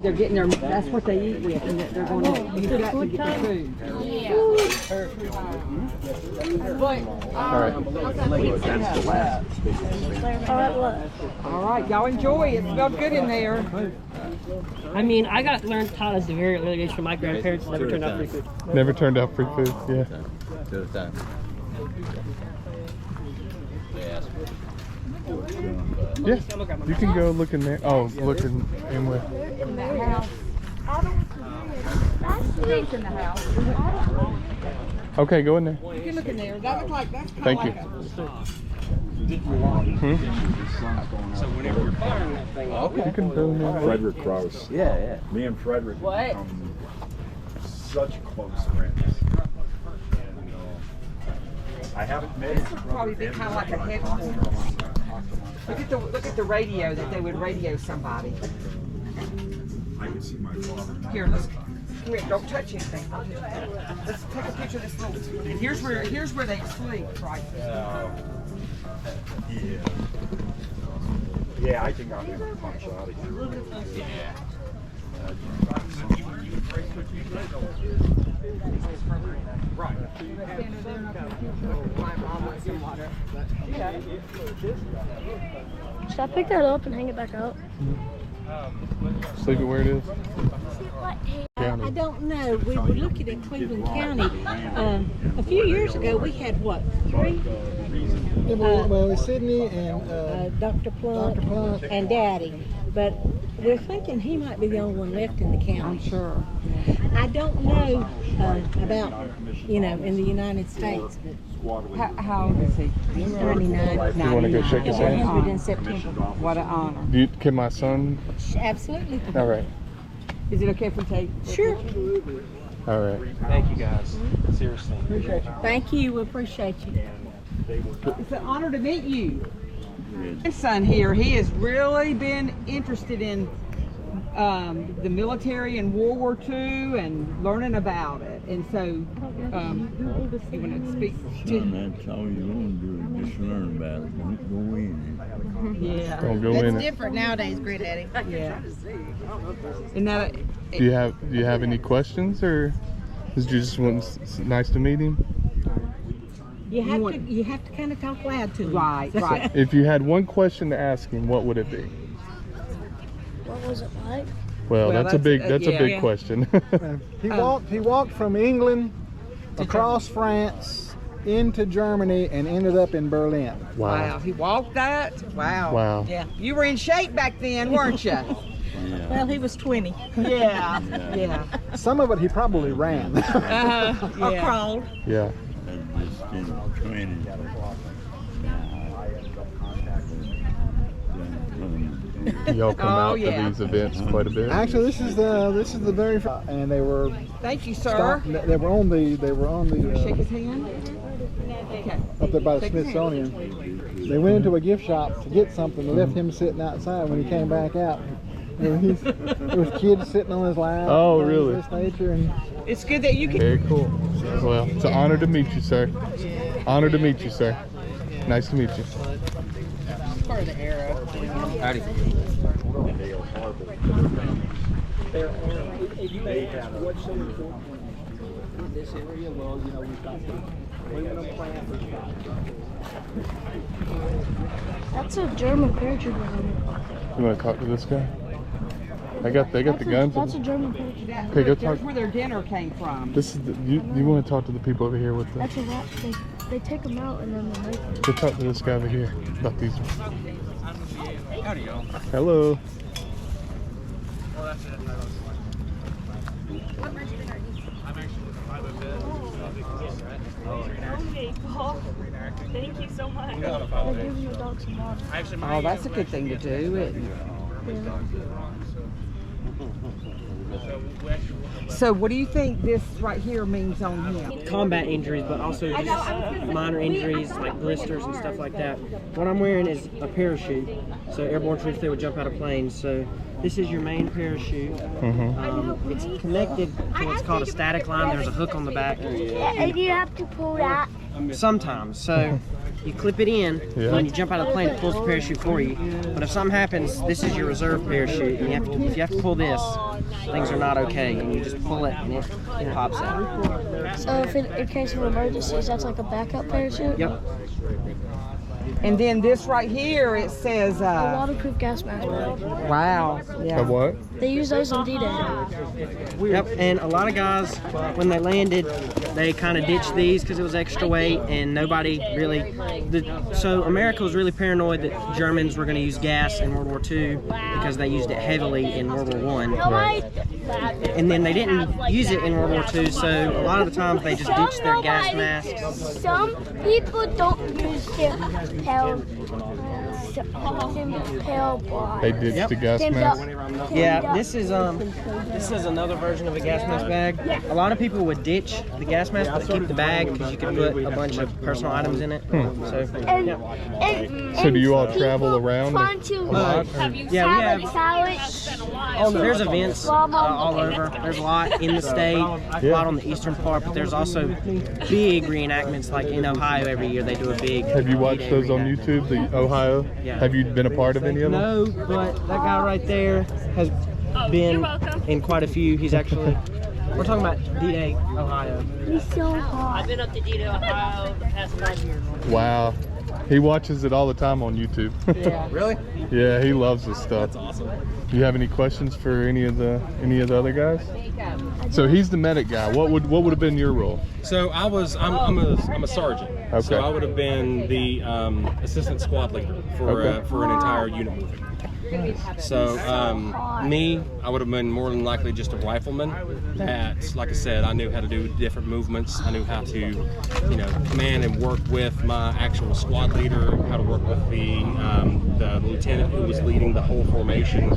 They're getting their, that's what they eat with, and they're going to use that to get their food. All right. All right, y'all enjoy. It smells good in there. I mean, I got learned taught as a very early age from my grandparents. Never turned out free food. Never turned out free food. Yeah. To the time. Yeah. You can go look in there. Oh, look in where? In the house. That's in the house. Okay, go in there. You can look in there. That looks like, that's kind Thank of you. like So whenever you're firing that thing, You can go in there. Frederick Krause. Yeah. Me and Frederick What? become such close friends. And I haven't met This would probably be kind of like a headquarters. Look at the radio that they would radio somebody. I could see my father. Here, let's. Come here, don't touch anything. Let's take a picture of this little. And here's where they sleep, right? Yeah. Yeah, I think I'm gonna punch out of here. Yeah. right. My mom wants some water. Should I pick that up and hang it back up? Just leave it where it is. County. I don't know. We were looking at Cleveland County. A few years ago, we had what, 3? Well, it's Sydney and Dr. Plunk, Dr. Plunk. and Daddy. But we're thinking he might be the only one left in the county. I'm sure. I don't know about, in the United States, but How old is he? he's 99. You want to go shake his hand? 100 in September. What an honor. Can my son? Absolutely. All right. Is it okay if we take? Sure. All right. Thank you guys. Seriously. Appreciate you. Thank you. We appreciate you. It's an honor to meet you. My son here, he has really been interested in the military and World War II and learning about it. And so, you want to speak to? That's all you want to do is just learn about it. Don't go in Yeah. Don't go in it. different nowadays, Granddaddy. Yeah. And that, Do you have any questions, or is you just nice to meet him? You have to kind of talk loud to him. right. If you had one question to ask him, what would it be? What was it like? Well, that's a big yeah. question. He walked from England across France into Germany and ended up in Berlin. Wow. He walked that? Wow. Wow. Yeah. You were in shape back then, weren't you? Well, he was 20. Yeah. Yeah. Some of it he probably ran. Or crawled. Yeah. Just in training. Y'all come out to these events quite a bit. Actually, this is the very first, and they were Thank you, sir. they were on the Shake his hand. Okay. up there by the Smithsonian. They went into a gift shop to get something. They left him sitting outside. When he came back out, there was kids sitting on his lap. Oh, things of really? This nature, and It's good that you can. Very cool. Well, it's an honor to meet you, sir. Honor to meet you, sir. Nice to meet you. Part of the era. Howdy. If you ask what's so important in this area, well, we've got the aluminum plant. That's a German paratrooper. You want to talk to this guy? They got the guns. That's a German paratrooper. Okay, go talk. That's where their dinner came from. This is you want to talk to the people over here with the. That's a rat. They take them out and then they make them. Go talk to this guy over here about these. Howdy, y'all. Hello. Thank you so much. They give them the dogs some water. Oh, that's a good thing to do, isn't it? So what do you think this right here means on him? Combat injuries, but also just minor injuries like blisters and stuff like that. What I'm wearing is a parachute. So airborne troops, they would jump out of planes. So this is your main parachute. It's connected to what's called a static line. There's a hook on the back. And you have to pull that. Sometimes. So you clip it in. Yeah. When you jump out of the plane, it pulls the parachute for you. But if something happens, this is your reserve parachute. And if you have to pull this, things are not okay. And you just pull it and it pops out. So if in case of emergencies, that's like a backup parachute? Yep. And then this right here, it says, A waterproof gas mask. wow. Yeah. A what? They use those on D-Day. Yep, and a lot of guys, when they landed, they kind of ditched these because it was extra weight, and nobody really. So America was really paranoid that Germans were going to use gas in World War II because they used it heavily in World War I. Right. And then they didn't use it in World War II, so a lot of the times they just ditched their gas masks. Some people don't use their pale They ditched the gas mask. Yeah, this is another version of a gas mask bag. A lot of people would ditch the gas mask but keep the bag because you could put a bunch of personal items in it. So, yeah. So do you all travel around a lot? Yeah, we have. There's events all over. There's a lot in the state, a lot on the eastern part, but there's also big reenactments like in Ohio every year. They do a big. Have you watched those on YouTube, the Ohio? Yeah. Have you been a part of any of them? No, but that guy right there has been in quite a few. He's actually, we're talking about D-Day, Ohio. It's so hot. I've been up to D-Day, Ohio the past 5 years. Wow. He watches it all the time on YouTube. Yeah. Really? Yeah, he loves this stuff. That's awesome. You have any questions for any of the other guys? So he's the medic guy. What would have been your role? So I'm a sergeant. Okay. So I would have been the assistant squad leader for an entire unit moving. So I would have been more than likely just a rifleman. That, like I said, I knew how to do different movements. I knew how to, command and work with my actual squad leader. How to work with the lieutenant who was leading the whole formation.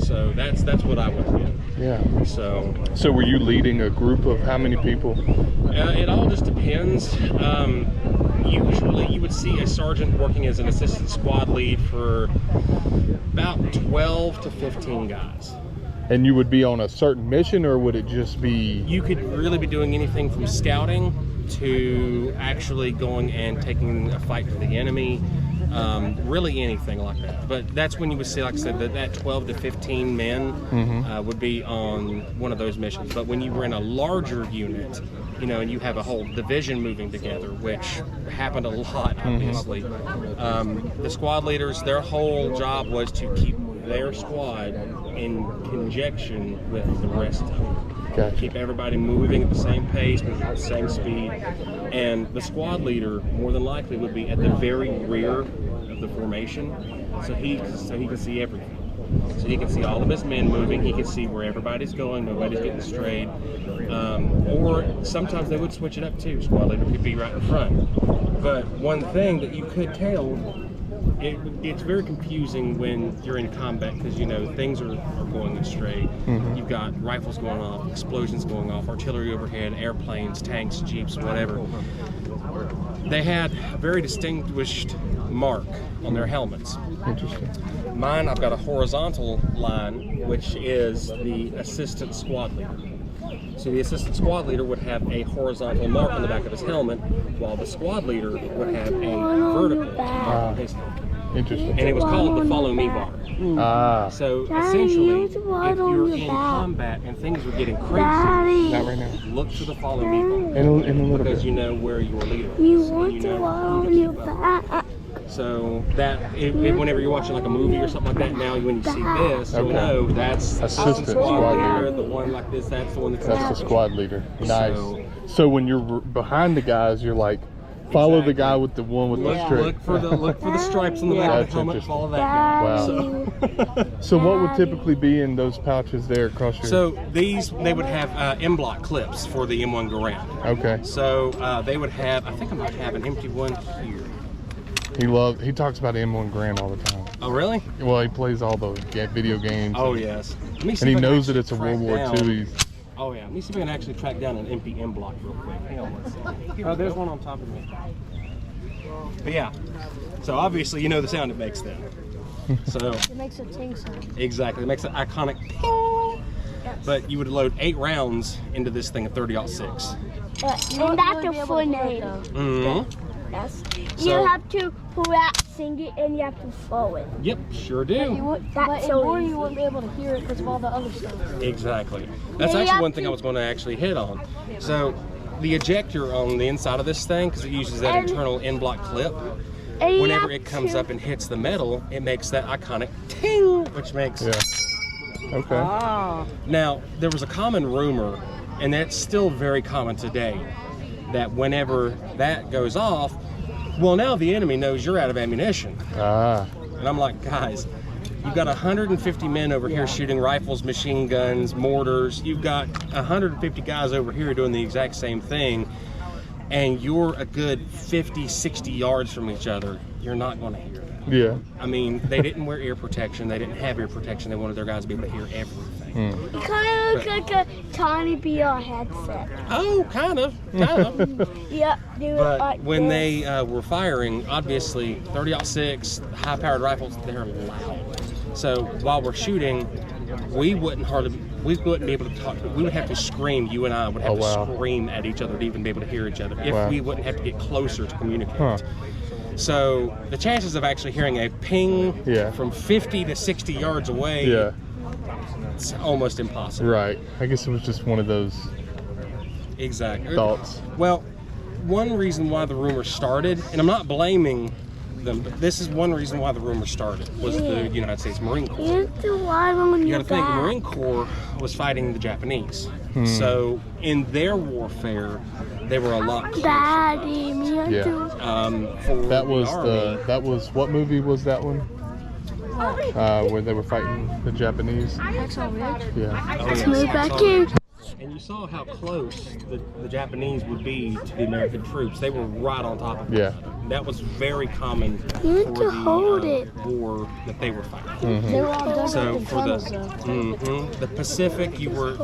So that's what I would have been. Yeah. So were you leading a group of how many people? It all just depends. Usually you would see a sergeant working as an assistant squad lead for about 12 to 15 guys. And you would be on a certain mission, or would it just be... You could really be doing anything from scouting to actually going and taking a fight to the enemy. Really anything like that. But that's when you would see, like I said, that 12 to 15 men would be on one of those missions. But when you were in a larger unit, and you have a whole division moving together, which happened a lot, obviously. The squad leaders, their whole job was to keep their squad in conjunction with the rest of them. Gotcha. Keep everybody moving at the same pace, moving at the same speed. And the squad leader, more than likely, would be at the very rear of the formation, so he can see everything. So he can see all of his men moving. He can see where everybody's going. Nobody's getting strayed. Or sometimes they would switch it up too. Squad leader could be right in front. But one thing that you could tell, it's very confusing when you're in combat because things are going astray. You've got rifles going off, explosions going off, artillery overhead, airplanes, tanks, jeeps, whatever. They had a very distinguished mark on their helmets. Interesting. Mine, I've got a horizontal line, which is the assistant squad leader. So the assistant squad leader would have a horizontal mark on the back of his helmet, while the squad leader would have a vertical mark on his helmet. Interesting. And it was called the follow me bar. So essentially, if you're in combat and things are getting crazy, Not right now. look for the follow me bar. In a little Because bit. you know where your leader is. You and want you to know walk who on to your keep up. back. So that whenever you're watching like a movie or something like that, now when you see this, you'll know that's Assistant squad squad leader. leader. The one like this, that's the one that's That's the squad leader. Nice. So- So when you're behind the guys, you're like, follow the guy with the one with the strip. Look for the stripes on the back of That's the helmet. interesting. Follow that guy. Wow. So what would typically be in those pouches there across your... So they would have M-block clips for the M1 go round. Okay. So they would have, I think I might have an empty one here. He talks about M1 Grand all the time. Oh really? Well, he plays all those video games. Oh yes. Let me see And he if I can knows that actually it's a track World War down- II. Oh yeah. Let me see if I can actually track down an empty M-block real quick. Hang on one second. Oh, there's one on top of me. But yeah. So obviously the sound it makes then. So It makes a ting sound. exactly. It makes an iconic ping. But you would load 8 rounds into this thing at 30-06. And that's a full name. Mm-hmm. Yes. So- You have to pull out, sing it, and you have to throw it. Yep, sure do. That's in so war, easy. you wouldn't be able to hear it because of all the other stuff. Exactly. That's Yeah, you actually have one thing I to- was going to actually hit on. So the ejector on the inside of this thing, because it uses that And- internal in-block clip, And you whenever have it comes to- up and hits the metal, it makes that iconic ting, which makes... Yeah. Okay. Ah. Now, there was a common rumor, and that's still very common today, that whenever that goes off, well, now the enemy knows you're out of ammunition. Ah. And I'm like, guys, you've got 150 men over here shooting rifles, machine guns, mortars. You've got 150 guys over here doing the exact same thing, and you're a good 50, 60 yards from each other. You're not going to hear that. Yeah. I mean, they didn't wear ear protection. They didn't have ear protection. They wanted their guys to be able to hear everything. It kind of looks like a tiny VR headset. Oh, kind of. Yeah, they were But like when this. they were firing, obviously 30-06 high-powered rifles, they're loud. So while we're shooting, we wouldn't be able to talk. We would have to scream. You and I would have to scream at each other to even be able to hear each other. If we wouldn't have to get closer to communicate. So the chances of actually hearing a ping from 50 to 60 yards away, it's almost impossible. Right. I guess it was just one of those thoughts. Well, one reason why the rumor started, and I'm not blaming them, but this is one reason why the rumor started, was the United States Marine Corps. You have to lie on You your got to think, the back. Marine Corps was fighting the Japanese. So in their warfare, they were a lot closer. Daddy, me Yeah. For That was Army, that was what movie was that one? Where they were fighting the Japanese. Yeah. Let's move back here. and you saw how close the Japanese would be to the American troops. They were right on top of each other. That was very common for You have to the hold it. war that they were fighting. They were all dug So up in for the tunnels, the Pacific, you were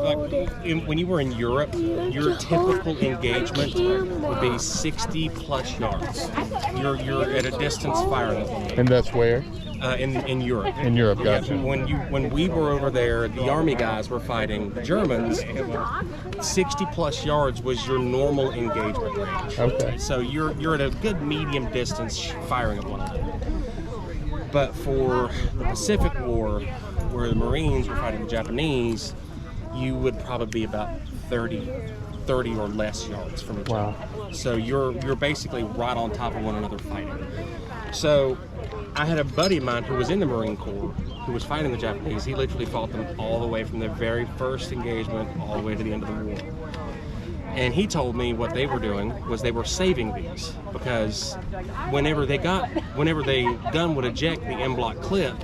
when you were in Europe, your typical engagement would be 60 plus yards. You're at a distance firing. And that's where? In Europe. In Europe, gotcha. When we were over there, the Army guys were fighting the Germans. 60 plus yards was your normal engagement range. Okay. So you're at a good medium distance firing at one another. But for the Pacific War, where the Marines were fighting the Japanese, you would probably be about 30 or less yards from each other. So you're basically right on top of one another fighting. So I had a buddy of mine who was in the Marine Corps who was fighting the Japanese. He literally fought them all the way from their very first engagement all the way to the end of the war. And he told me what they were doing was they were saving these, because whenever the gun would eject the M-block clip,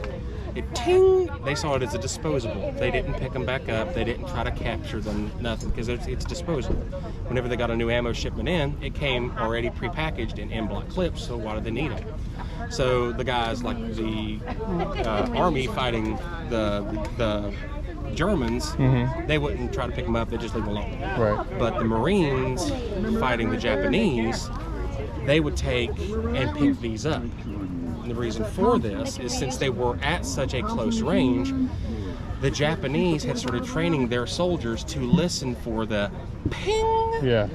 it ting, they saw it as a disposable. They didn't pick them back up. They didn't try to capture them, nothing, because it's disposable. Whenever they got a new ammo shipment in, it came already prepackaged in M-block clips, so why did they need them? So the guys like the Army fighting the Germans, they wouldn't try to pick them up, they just leave them alone. Right. But the Marines fighting the Japanese, they would take and pick these up. And the reason for this is since they were at such a close range, the Japanese had started training their soldiers to listen for the ping. Yeah.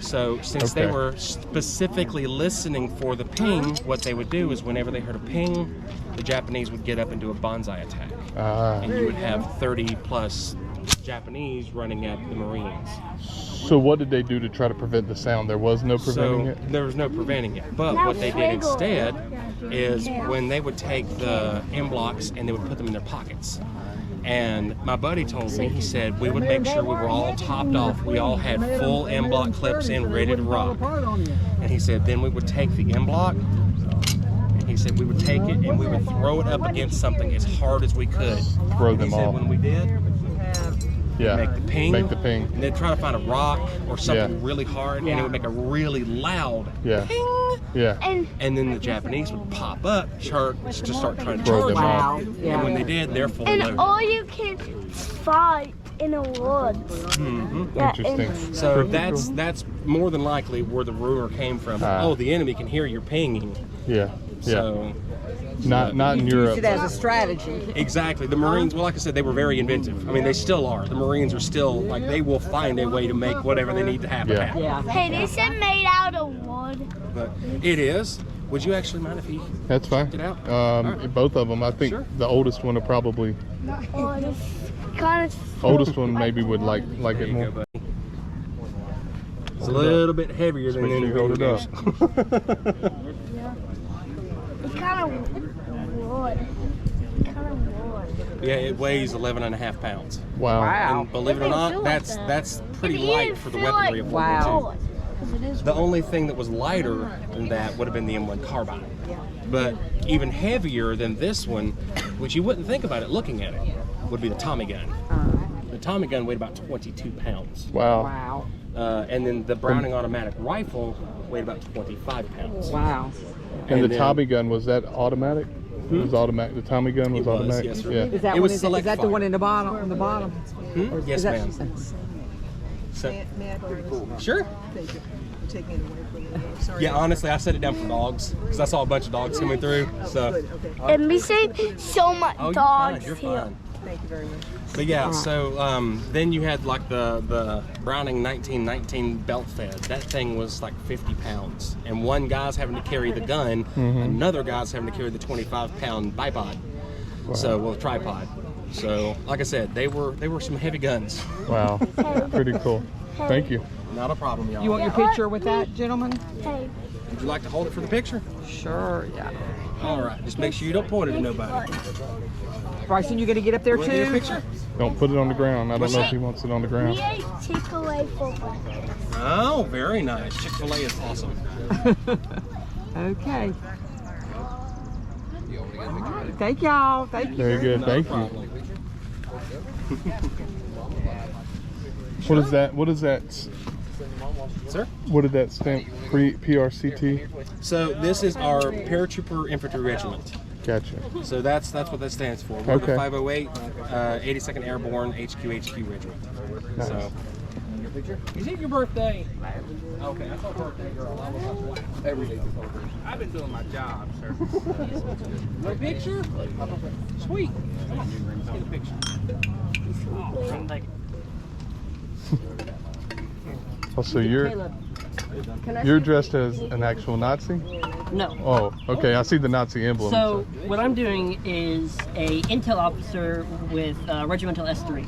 So since they were specifically listening for the ping, what they would do is whenever they heard a ping, the Japanese would get up and do a banzai attack. And you would have 30 plus Japanese running at the Marines. So what did they do to try to prevent the sound? There was no preventing it? There was no preventing it. But what they did instead is when they would take the M-blocks and they would put them in their pockets. And my buddy told me, he said, we would make sure we were all topped off. We all had full M-block clips in, ready to rock. And he said, then we would take the M-block, and he said we would take it and we would throw it up against something as hard as we could. Throw And them he said off. when we did, make the ping. Make the ping. And then try to find a rock or something really hard, and it would make a really loud ping. Yeah. And then the Japanese would pop up, just start trying to Throw charge them them. off. And when they did, they're fully And loaded. all you can fight in the woods. Yeah, Interesting. So that's more than likely where the rumor came from. Oh, the enemy can hear your pinging. Yeah. So not in Use Europe. it as a strategy. exactly, the Marines. Well, like I said, they were very inventive. I mean, they still are. The Marines are still like they will find a way to make whatever they need to happen. Yeah. happen. Yeah. Hey, this is made out of wood. But it is. Would you actually mind if he That's fine. checked it out? Both of them. I think Sure. the oldest one will probably. Oh, it's kind of. Oldest one maybe would like There it you more. go, buddy. It's a little bit heavier than Make sure any you hold it up. It's kind of wood. Yeah, it weighs 11.5 pounds. Wow. Wow. And believe it or not, that's pretty light for the weaponry of World War II. The only thing that was lighter than that would have been the M1 carbine. But even heavier than this one, which you wouldn't think about it looking at it, would be the Tommy gun. The Tommy gun weighed about 22 pounds. Wow. Wow. And then the Browning automatic rifle weighed about 25 pounds. Wow. And the then- Tommy gun, was that automatic? It was automatic. The Tommy gun was It was, automatic. yes, sir. Yeah. Is that It one? was Is select that the fire. one in the bottom? On the bottom? Hmm? Yes, Is that- ma'am. So, sure. Yeah, honestly, I set it down for dogs because I saw a bunch of dogs coming through. So, And we see so much oh, you're dogs fine. You're here. fine. Thank you very much. But yeah, so then you had like the Browning 1919 belt fed. That thing was like 50 pounds, and one guy's having to carry the gun, another guy's having to carry the 25-pound bipod. So, well, tripod. So, like I said, they were some heavy guns. Wow. Pretty cool. Thank you. Not a problem, y'all. You want your picture with that, gentleman? Hey, Would you like to hold it for the picture? Sure, yeah. All right. Just make sure you don't point it at nobody. Bryson, you gonna get up there Want to get a too? picture? Don't put it on the ground. I don't know if he wants it on the we ground. ate Chick-fil-A for breakfast. Oh, very nice. Chick-fil-A is awesome. Okay. Thank y'all. Thank you. Very good. Thank you. What is that? What is that? Sir? What did that stand? PRCT? So this is our Paratrooper Infantry Regiment. Gotcha. So that's what that stands for. We're Okay. the 508, 82nd Airborne HQ Regiment. Nice. So. Is it your birthday? Okay, that's our birthday girl. I was like, every day. I've been doing my job, sir. A picture? Sweet. Come on, let's get a picture. Oh, so you're dressed as an actual Nazi? No. Oh, okay. I see the Nazi emblem. So what I'm doing is a intel officer with Regimental S3.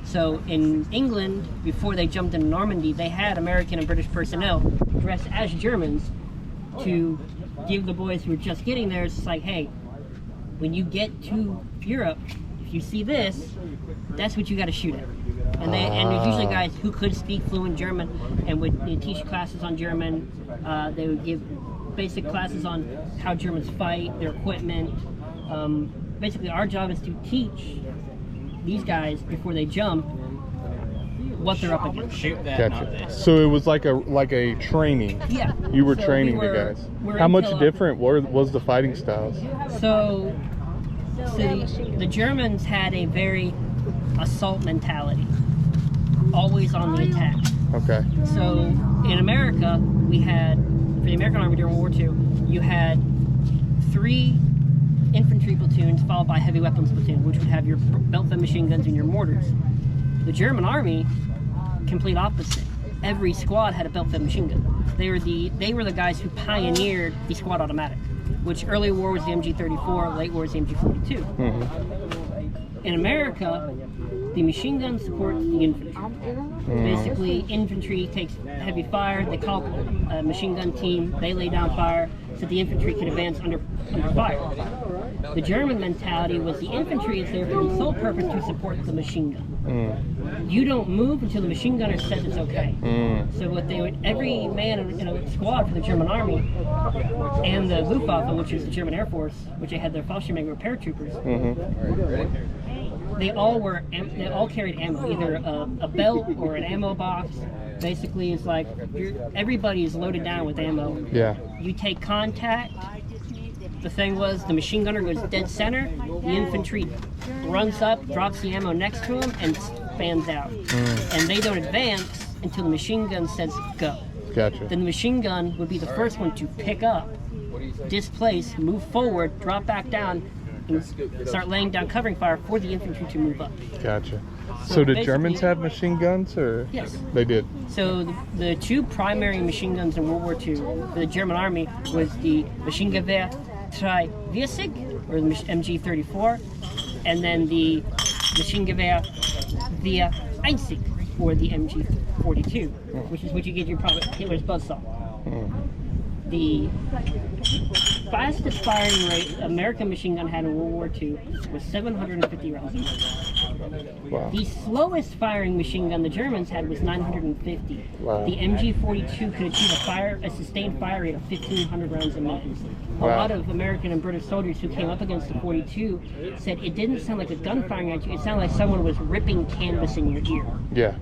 So in England, before they jumped into Normandy, they had American and British personnel dressed as Germans to give the boys who were just getting there, it's like, hey, when you get to Europe, if you see this, that's what you got to shoot at. And there's usually guys who could speak fluent German and would teach classes on German. They would give basic classes on how Germans fight, their equipment. Basically, our job is to teach these guys before they jump what they're up against. Shoot that, not Gotcha. this. So it was like a training. Yeah. You were So training we the were- guys. we're How much intel different was the fighting styles? So the Germans had a very assault mentality, always on the attack. Okay. So in America, we had, for the American Army during World War II, you had 3 infantry platoons followed by heavy weapons platoon, which would have your belt-fed machine guns and your mortars. The German Army, complete opposite. Every squad had a belt-fed machine gun. They were the guys who pioneered the squad automatic, which early war was the MG34, late war was the MG42. In America, the machine gun supports the infantry. Basically, infantry takes heavy fire. They call a machine gun team. They lay down fire so the infantry can advance under fire. The German mentality was the infantry is there for the sole purpose to support the machine gun. You don't move until the machine gunner says it's okay. So what they would, every man in a squad for the German Army and the Luftwaffe, which is the German Air Force, which they had their Fallschirmjäger paratroopers, they all carried ammo, either a belt or an ammo box. Basically, it's like everybody is loaded down with ammo. Yeah. You take contact. The thing was, the machine gunner goes dead center. The infantry runs up, drops the ammo next to him, and fans out. And they don't advance until the machine gun says go. Gotcha. Then the machine gun would be the first one to pick up displace, move forward, drop back down, and start laying down covering fire for the infantry to move up. Gotcha. So did Germans have machine guns, or? Yes. They did. So the two primary machine guns in World War II for the German army was the Maschinengewehr 340, or the MG34, and then the Maschinengewehr 410, or the MG42, which is what you get your Hitler's buzzsaw. The fastest firing rate American machine gun had in World War II was 750 rounds. Wow. The slowest firing machine gun the Germans had was 950. Wow. The MG42 could achieve a sustained fire rate of 1,500 rounds a minute. A Wow. lot of American and British soldiers who came up against the 42 said it didn't sound like a gun firing at you, it sounded like someone was ripping canvas in your ear. Yeah.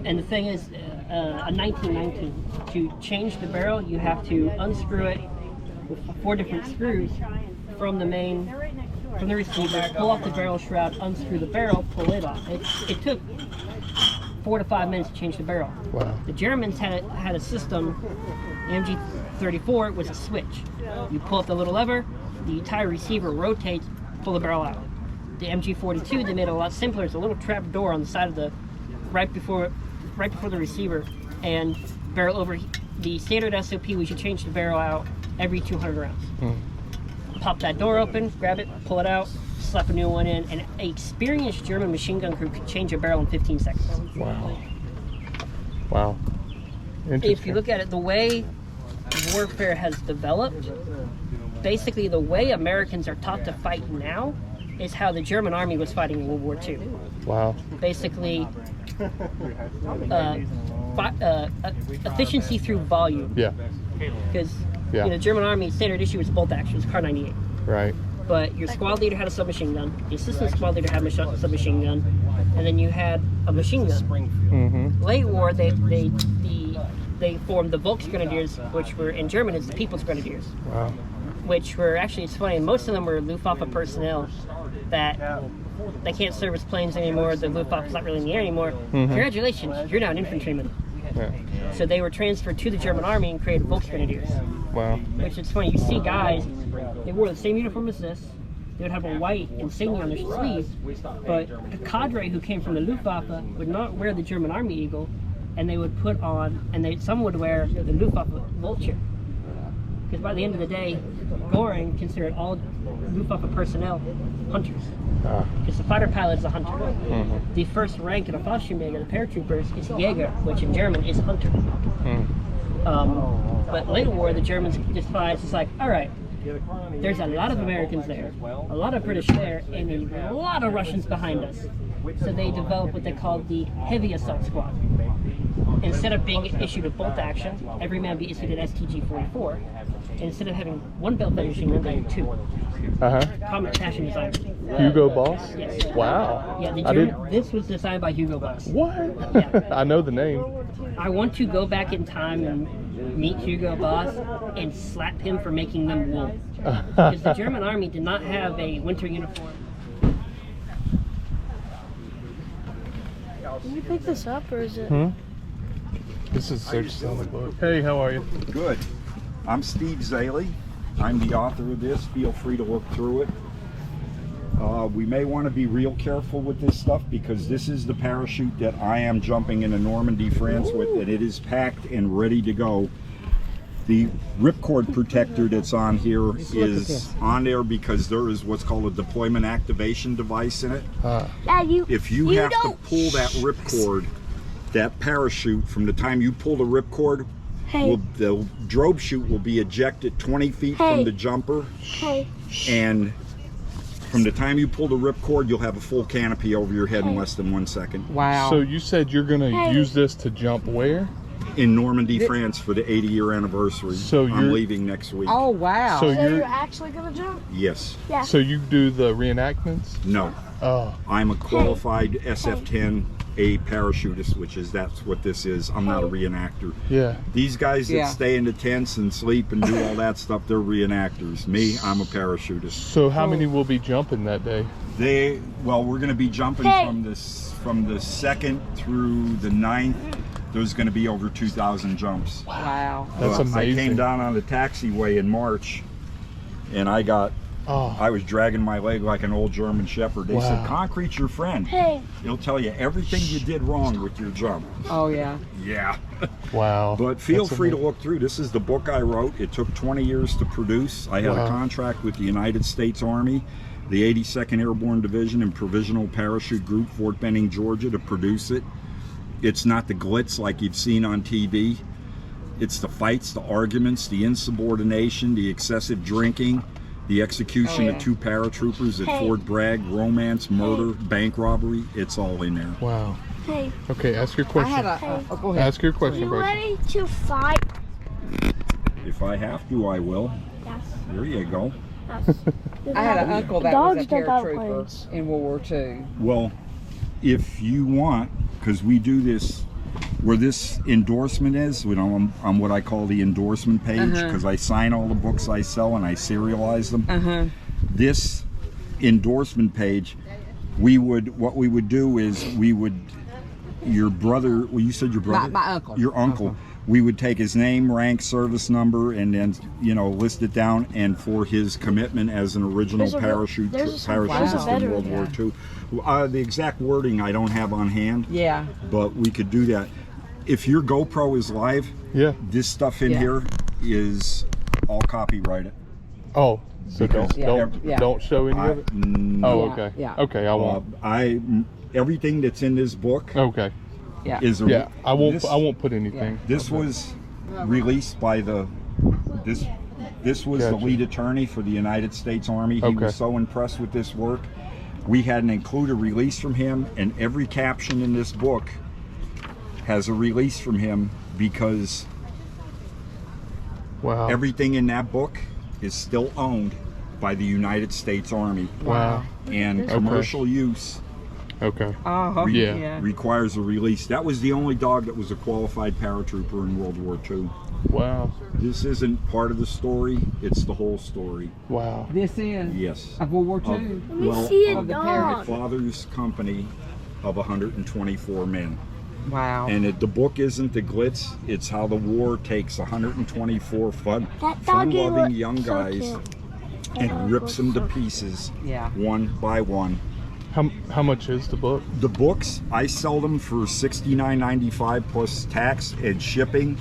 And the thing is, a 1919, to change the barrel, you have to unscrew it with 4 different screws from the receiver, pull off the barrel shroud, unscrew the barrel, pull it off. It took 4 to 5 minutes to change the barrel. Wow. The Germans had a system. The MG34 was a switch. You pull up the little lever, the entire receiver rotates, pull the barrel out. The MG42, they made it a lot simpler. It's a little trap door on the side of the right before the receiver, and barrel over. The standard SOP was you change the barrel out every 200 rounds. Pop that door open, grab it, pull it out, slap a new one in, and an experienced German machine gun crew could change a barrel in 15 seconds. Wow. Wow. Interesting. If you look at it, the way warfare has developed, basically the way Americans are taught to fight now is how the German army was fighting in World War II. Wow. Basically, efficiency through volume. Yeah. Because the German army standard issue was bolt action, it was Car 98. Right. But your squad leader had a submachine gun, the assistant squad leader had a submachine gun, and then you had a machine gun. Late war, they formed the Volksgrenadiers, which were in German it's the People's Grenadiers. Wow. Which were actually, it's funny, most of them were Luftwaffe personnel that they can't service planes anymore, the Luftwaffe's not really in the air anymore. Congratulations, you're now an infantryman. Yeah. So they were transferred to the German army and created Volksgrenadiers. Wow. Which is funny, you see guys, they wore the same uniform as this, they would have a white insignia on their sleeve, but the cadre who came from the Luftwaffe would not wear the German Army Eagle, and they would put on, and some would wear the Luftwaffe Vulture. Because by the end of the day, Goring considered all Luftwaffe personnel hunters. Because the fighter pilot is a hunter. The first rank in a Fallschirmjäger, the paratroopers, is Jäger, which in German is hunter. But later war, the Germans decided, it's like, all right, there's a lot of Americans there, a lot of British there, and a lot of Russians behind us. So they developed what they called the Heavy Assault Squad. Instead of being issued a bolt action, every man be issued an STG-44. And instead of having one belt-fed machine gun, they had 2. Comet Passion design. Hugo Boss? Yes. Wow. Yeah, this was designed by Hugo Boss. What? Yeah. I know the name. I want to go back in time and meet Hugo Boss and slap him for making them wool. Because the German army did not have a winter uniform. Can you pick this up, or is it? This is Search on the book. Hey, how are you? Good. I'm Steve Zaley. I'm the author of this. Feel free to look through it. We may want to be real careful with this stuff because this is the parachute that I am jumping into Normandy, France with, and it is packed and ready to go. The ripcord protector that's on here is on there because there is what's called a deployment activation device in it. If you have to pull that ripcord, that parachute, from the time you pull the ripcord, the drobe chute will be ejected 20 feet from the jumper, and from the time you pull the ripcord, you'll have a full canopy over your head in less than 1 second. Wow. So you said you're going to use this to jump where? In Normandy, France for the 80-year anniversary. So I'm leaving next week. Oh, wow. So you're actually gonna jump? Yes. Yeah. So you do the reenactments? No. Oh. I'm a qualified SF-10A parachutist, which is, that's what this is. I'm not a reenactor. Yeah. These guys that stay in the tents and sleep and do all that stuff, they're reenactors. Me, I'm a parachutist. So how many will be jumping that day? Well, we're going to be jumping from the 2nd through the 9th. there's going to be over 2,000 jumps. Wow. That's I amazing. came down on the taxiway in March, and I was dragging my leg like an old German Shepherd. They said, concrete's your friend. Hey. It'll tell you everything you did wrong with your jump. Oh, yeah. Yeah. Wow. But feel free to look through. This is the book I wrote. It took 20 years to produce. I had a contract with the United States Army, the 82nd Airborne Division and Provisional Parachute Group, Fort Benning, Georgia, to produce it. It's not the glitz like you've seen on TV. It's the fights, the arguments, the insubordination, the excessive drinking, the execution of 2 paratroopers at Fort Bragg, romance, murder, bank robbery. It's all in there. Wow. Hey. Okay, ask your question. I had a, go ahead. Ask your question, You Bryce. ready to fight? If I have to, I will. Yes. There you go. I had an uncle that was a Dogs jump out of paratrooper planes. in World War II. Well, if you want, because we do this, where this endorsement is, on what I call the endorsement page, because I sign all the books I sell and I serialize them. This endorsement page, what we would do is your brother, well, you said your brother? My uncle. Your uncle. We would take his name, rank, service number, and then, list it down, and for his commitment as an original parachutist in World War II. The exact wording I don't have on hand. Yeah. But we could do that. If your GoPro is live, this stuff in here is all copyrighted. Oh, so don't show any of it? No. Oh, okay. Yeah. Okay, I won't. Everything that's in this book. Okay. Is I won't put anything. This was released by this was the lead attorney for the United States Army. He was so impressed with this work. We had to include a release from him, and every caption in this book has a release from him, because everything in that book is still owned by the United States Army. Wow. And commercial use requires a release. That was the only dog that was a qualified paratrooper in World War II. Wow. This isn't part of the story, it's the whole story. Wow. This is? Yes. Of World War II? My father's company of 124 men. Wow. And the book isn't the glitz, it's how the war takes 124 fun-loving young guys and rips them to pieces one by one. How much is the book? The books, I sell them for $69.95 plus tax and shipping.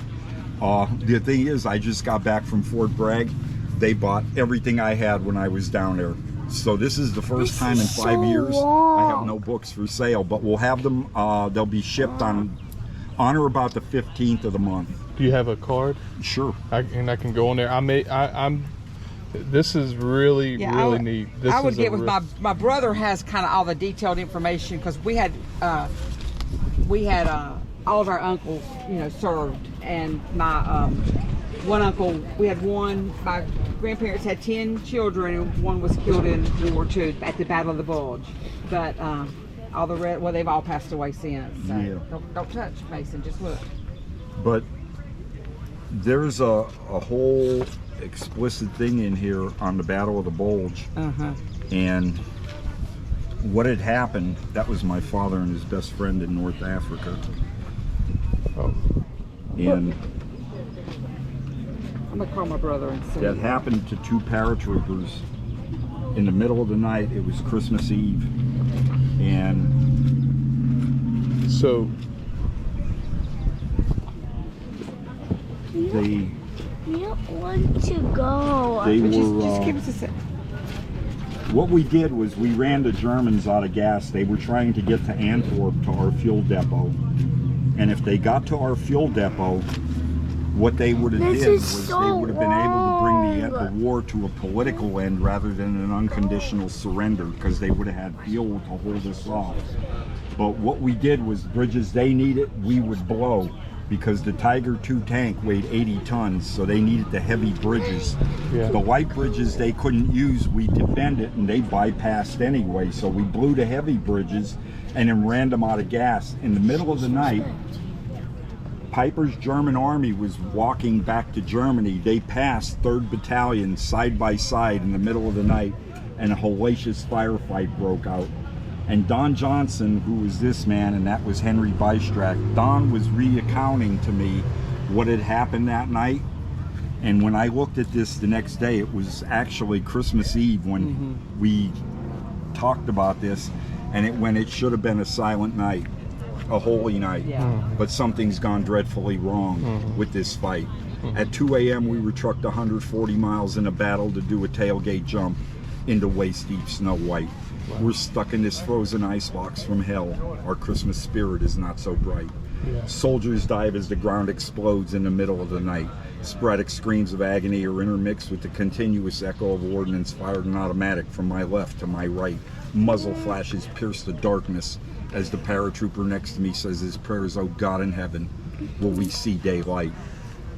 The thing is, I just got back from Fort Bragg. They bought everything I had when I was down there. So this is the first time in 5 years I have no books for sale, but we'll have them, they'll be shipped on or about the 15th of the month. Do you have a card? Sure. And I can go on there. This is really neat. I would get with my brother has kind of all the detailed information, because we had all of our uncles, served, and my one uncle, my grandparents had 10 children, and one was killed in World War II at the Battle of the Bulge. But all the rest, they've all passed away since. So don't touch, Mason, just look. But there's a whole explicit thing in here on the Battle of the Bulge. And what had happened, that was my father and his best friend in North Africa. And I'm gonna call my brother and see. That happened to 2 paratroopers in the middle of the night. It was Christmas Eve. And so we don't want to go. Just give us a sec. What we did was we ran the Germans out of gas. They were trying to get to Antwerp, to our fuel depot. And if they got to our fuel depot, what they would have did was they would have been able to bring the war to a political end rather than an unconditional surrender, because they would have had fuel to hold us off. But what we did was bridges they needed, we would blow, because the Tiger II tank weighed 80 tons, so they needed the heavy bridges. The light bridges they couldn't use, we defended, and they bypassed anyway, so we blew the heavy bridges and then ran them out of gas. In the middle of the night, Piper's German army was walking back to Germany. They passed 3rd Battalion side by side in the middle of the night, and a hellacious firefight broke out. And Don Johnson, who was this man, and that was Henry Bystrack, Don was recounting to me what had happened that night. And when I looked at this the next day, it was actually Christmas Eve when we talked about this, and when it should have been a silent night, a holy night. But something's gone dreadfully wrong with this fight. At 2 a.m. we were trucked 140 miles in a battle to do a tailgate jump into waist-deep snow white. We're stuck in this frozen icebox from hell. Our Christmas spirit is not so bright. Soldiers dive as the ground explodes in the middle of the night. Sporadic screams of agony are intermixed with the continuous echo of ordnance fired in automatic from my left to my right. Muzzle flashes pierce the darkness as the paratrooper next to me says his prayers, "Oh God in heaven, will we see daylight?"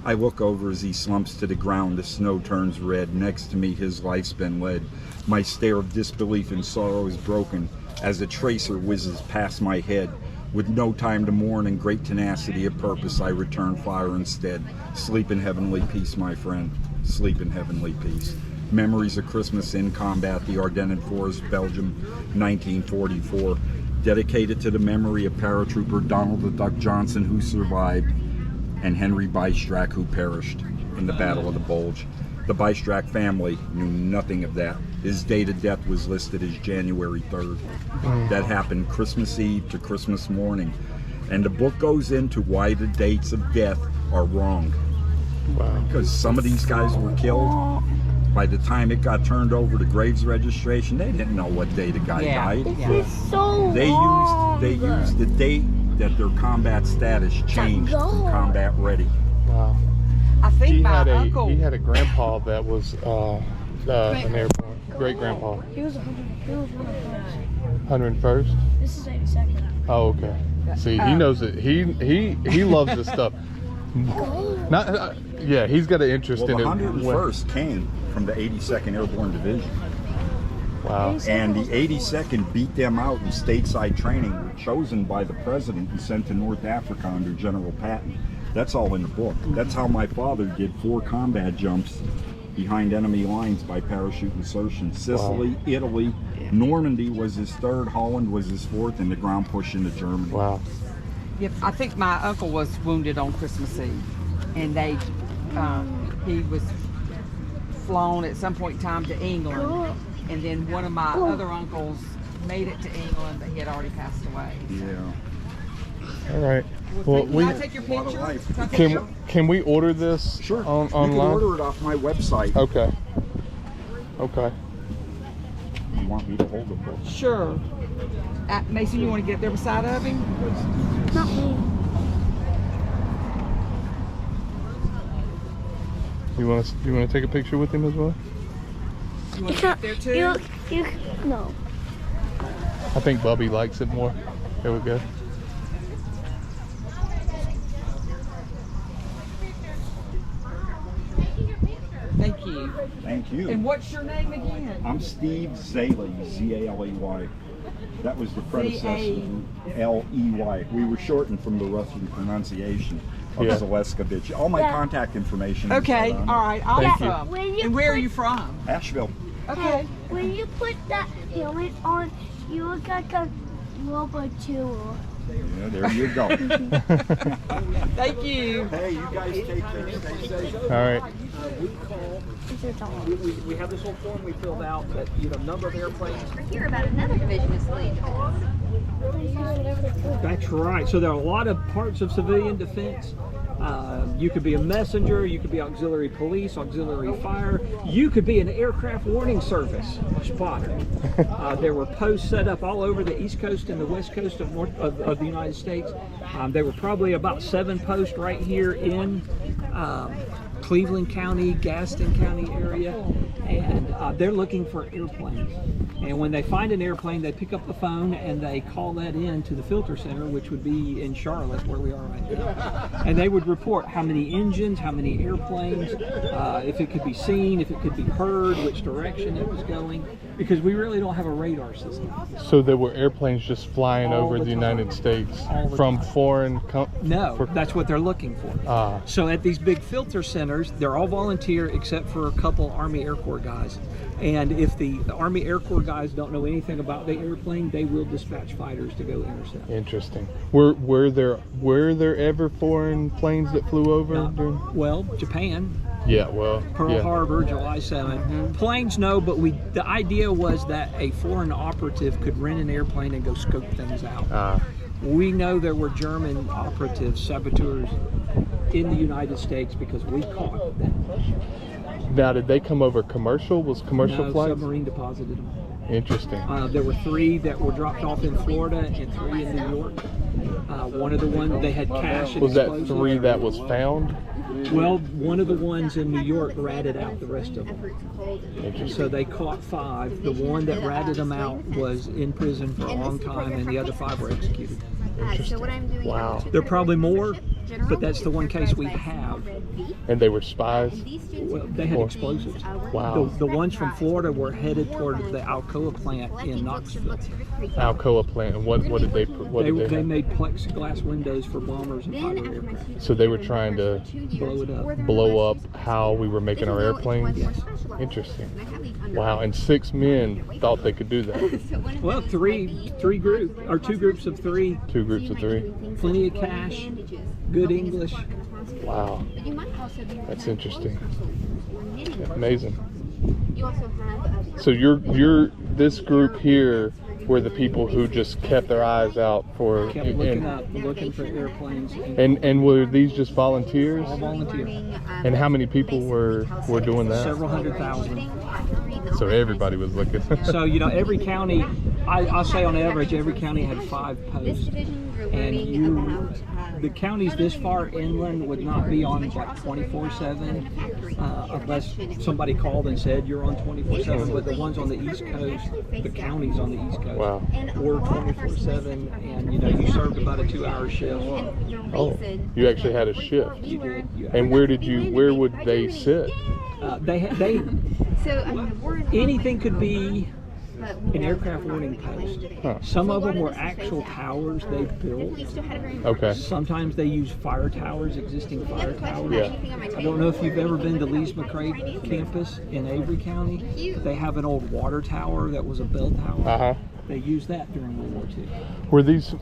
I look over as he slumps to the ground, the snow turns red. Next to me, his life's been led. My stare of disbelief and sorrow is broken as a tracer whizzes past my head. With no time to mourn and great tenacity of purpose, I return fire instead. Sleep in heavenly peace, my friend. Sleep in heavenly peace. Memories of Christmas in combat, the Ardennes Forest, Belgium, 1944. Dedicated to the memory of paratrooper Donald the Duck Johnson, who survived, and Henry Bystrack, who perished in the Battle of the Bulge. The Bystrack family knew nothing of that. His date of death was listed as January 3rd. That happened Christmas Eve to Christmas morning. And the book goes into why the dates of death are wrong. Because some of these guys were killed. By the time it got turned over to Graves Registration, they didn't know what day the guy died. This is so They used the date that their combat status changed from combat ready. Wow. I think He my had uncle. he had a grandpa that was an airborne. Great grandpa. He was 101st. 101st. This is 82nd. Oh, okay. See, he knows it. He loves this stuff. Not yeah, he's got an interest Well, the in it. 101st came from the 82nd Airborne Division. Wow. And the 82nd beat them out in stateside training, were chosen by the president and sent to North Africa under General Patton. That's all in the book. That's how my father did 4 combat jumps behind enemy lines by parachute insertion. Sicily, Italy, Normandy was his 3rd, Holland was his 4th, and the ground push into Germany. Wow. Yep, I think my uncle was wounded on Christmas Eve, and he was flown at some point in time to England, and then one of my other uncles made it to England, but he had already passed away. All right. Well, Can I take your picture? can we order this? Sure. Online? You can order it off my website. Okay. Okay. You want me to hold the book? Sure. Mason, you want to get there beside of him? Not me. You want to take a picture with him as well? You want to get there too? No. I think Bubby likes it more. There we go. Thank you. Thank you. And what's your name again? I'm Steve Zaley, Z-A-L-E-Y. That was the predecessor, L-E-Y. We were shortened from the Russian pronunciation of Zaleskevich. All my contact information is Okay, on all right, awesome. And where are you from? Asheville. Okay. When you put that helmet on, you look like a robot too. Yeah, there you go. Thank you. Hey, you guys take care. Stay safe. All right. We have this whole form we filled out that, number of airplanes. I hear about another division is leaving. That's right. So there are a lot of parts of civilian defense. You could be a messenger, you could be auxiliary police, auxiliary fire, you could be an aircraft warning service spotter. There were posts set up all over the East Coast and the West Coast of the United States. There were probably about 7 posts right here in Cleveland County, Gaston County area, and they're looking for airplanes. And when they find an airplane, they pick up the phone and they call that in to the filter center, which would be in Charlotte, where we are right now. And they would report how many engines, how many airplanes, if it could be seen, if it could be heard, which direction it was going. because we really don't have a radar system. So there were airplanes just flying All over the the time. United States All the from time. foreign No, that's what they're looking for. So at these big filter centers, they're all volunteer except for a couple Army Air Corps guys. And if the Army Air Corps guys don't know anything about the airplane, they will dispatch fighters to go intercept. Interesting. Were there ever foreign planes that flew over? Well, Japan. Yeah, well, Pearl yeah. Harbor, July 7th. Planes, no, but the idea was that a foreign operative could rent an airplane and go scope things out. We know there were German operatives, saboteurs in the United States because we caught them. Now, did they come over commercial? Was commercial No, flights? submarine deposited them. Interesting. There were 3 that were dropped off in Florida and 3 in New York. One of the ones, they had cash and Was that explosives. 3 that was found? Well, one of the ones in New York ratted out the rest of them. So they caught 5. The one that ratted them out was in prison for a long time, and the other 5 were executed. Wow. There are probably more, but that's the one case we have. And they were spies? Well, they had explosives. Wow. The ones from Florida were headed toward the Alcoa plant in Knoxville. Alcoa plant. And what did they put? What did they They have? made plexiglass windows for bombers and fighter aircraft. So they were trying to blow it up. Blow up how we were making our airplanes? Interesting. Wow. And 6 men thought they could do that. Well, two groups of 3. 2 groups of 3. Plenty of cash, good English. Wow. That's interesting. Amazing. So you're this group here were the people who just kept their eyes out for Kept looking for airplanes. and were these just volunteers? All volunteer. And how many people were doing that? Several 100,000. So everybody was looking. So, every county, I'll say on average, every county had 5 posts. And the counties this far inland would not be on like 24/7 unless somebody called and said you're on 24/7. But the ones on the East Coast, the counties on the East Coast, were 24/7. And you served about a 2-hour shift. Oh, you actually had a shift. You did. And where would they sit? Anything could be an aircraft warning post. Some of them were actual towers they built. Okay. Sometimes they use fire towers, existing fire towers. Yeah. I don't know if you've ever been to Lee's McRae campus in Avery County. They have an old water tower that was a bell tower. They used that during World War II. Were these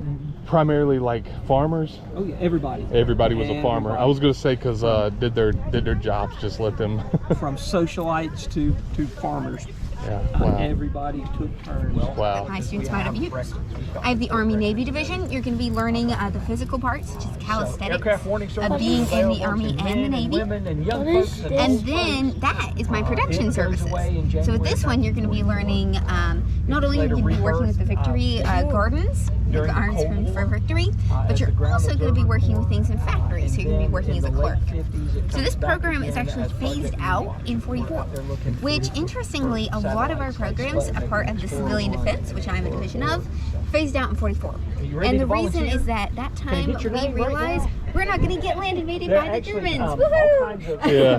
primarily like farmers? Oh yeah, everybody. Everybody was a farmer. I was going to say because did their jobs just let them? From socialites to farmers. Yeah. Wow. Everybody took turns. Wow. Hi, students. My name is I have the Army-Navy division. You're going to be learning the physical parts, such as calisthenics, of being in the Army and the Navy. And then that is my production services. So with this one, you're going to be learning not only will you be working with the Victory Gardens, the Gardens for Victory, but you're also going to be working with things in factories. So you're going to be working as a clerk. So this program is actually phased out in 44, which interestingly, a lot of our programs are part of the civilian defense, which I'm a division of, phased out in 44. And the reason is that time we realized we're not going to get land invaded by the Germans. Woohoo! Yeah.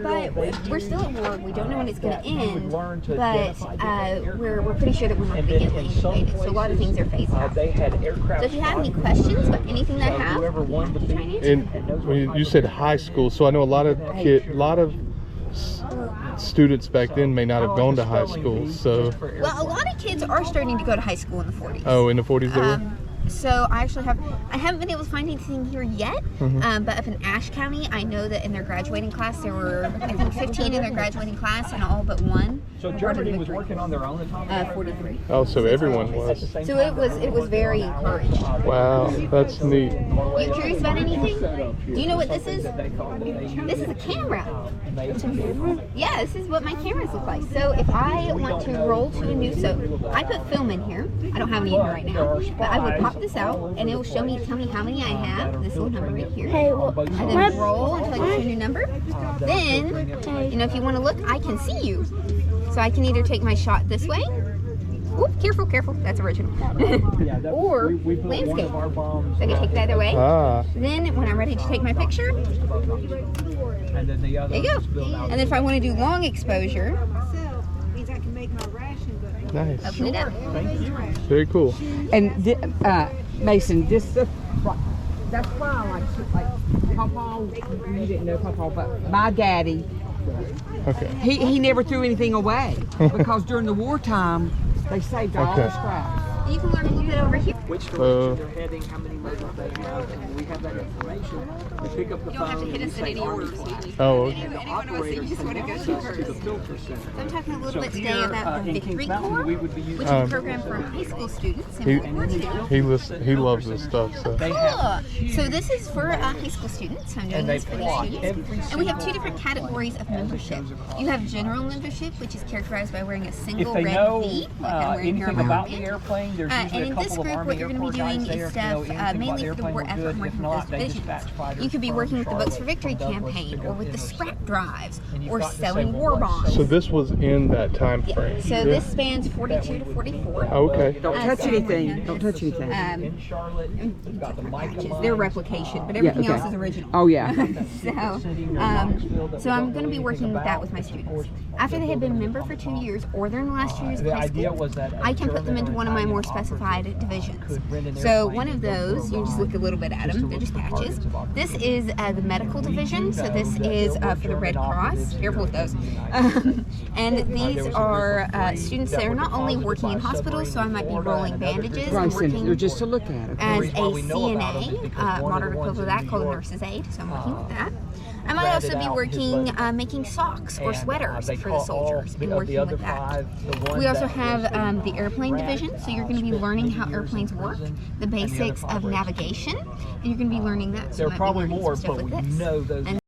But we're still at war. We don't know when it's going to end, but we're pretty sure that we're not going to get land invaded. So a lot of things are phased out. So if you have any questions about anything that I have, and you said high school, so I know a lot of students back then may not have gone to high school. So well, a lot of kids are starting to go to high school in the 40s. Oh, in the 40s they were? So I haven't been able to find anything here yet, but up in Ashe County, I know that in their graduating class, there were, I think, 15 in their graduating class, and all but 1. So Germany was working on their own at the time? 43. Oh, so everyone was. So it was very encouraged. Wow, that's neat. You curious about anything? Do you know what this is? This is a camera. Yeah, this is what my cameras look like. So if I want to roll to a new, so I put film in here. I don't have any in here right now, but I would pop this out and it will tell me how many I have. This little number right here. And then roll until I get to a new number. Then, if you want to look, I can see you. So I can either take my shot this way. Oop, careful, that's original. Or landscape. So I can take it either way. Then when I'm ready to take my picture, there you go. And then if I want to do long exposure, means I can make my rations Nice. Open it up. Very cool. And Mason, that's why I like Pawpaw. You didn't know Pawpaw, but my daddy. Okay. He never threw anything away because during the wartime they saved all the scraps. You can learn a little bit over here. Which direction they're heading, how many motors they have, and we have that information. We pick up the You don't have to phone hit and us say in any Army order. flag. Oh, okay. Anyone else that you just want to go to To the first. filter center. So I'm talking a little So bit today here, about the in Victory Kings Mountain, Corps, we would be which using is a program for high school students in He World War II. he loves this stuff. So. Cool. So this is for high school students. I'm doing this for the students. And we have two different categories of membership. You have general membership, which is characterized by wearing a single If they red know V, like I'm wearing here on anything my about the armband. airplane, there's And usually a in this couple of group, Army what you're going to be airport doing guys there is if they know stuff anything mainly about for the airplane, war we're effort good. and working If with not, those they divisions. dispatch fighters You could be from working with the Votes for Charlotte Victory from Douglas to campaign, go or with in the those scrap drives, And you've or got to say, sewing well, war what bonds. So this was in that time frame. So Yeah. this spans 42 to 44. Okay. Don't touch anything. Don't touch anything. in Charlotte, you've got the Micah mines. They're replication, but everything okay. else is original. Oh yeah. So I'm going to be working with that with my students. After they have been a member for 2 years, or they're in the last 2 years of The high idea school, was that I can put them into one of my more specified divisions. So one of those, you just look a little bit at them, they're just patches. This is the medical division, so this is for the Red Cross. Careful with those. And these are students that are not only working in hospitals, so I might be rolling bandages and Bryson, you're working just to look at it. as a CNA, modern equivalent of that, called a nurse's aide, so I'm working with that. I might also be working, making socks or sweaters for the soldiers and working with that. We also have the airplane division, so you're going to be learning how airplanes work, the basics of navigation, and you're going to be learning that. So There are you might be probably learning more, some stuff but with we this. know those. And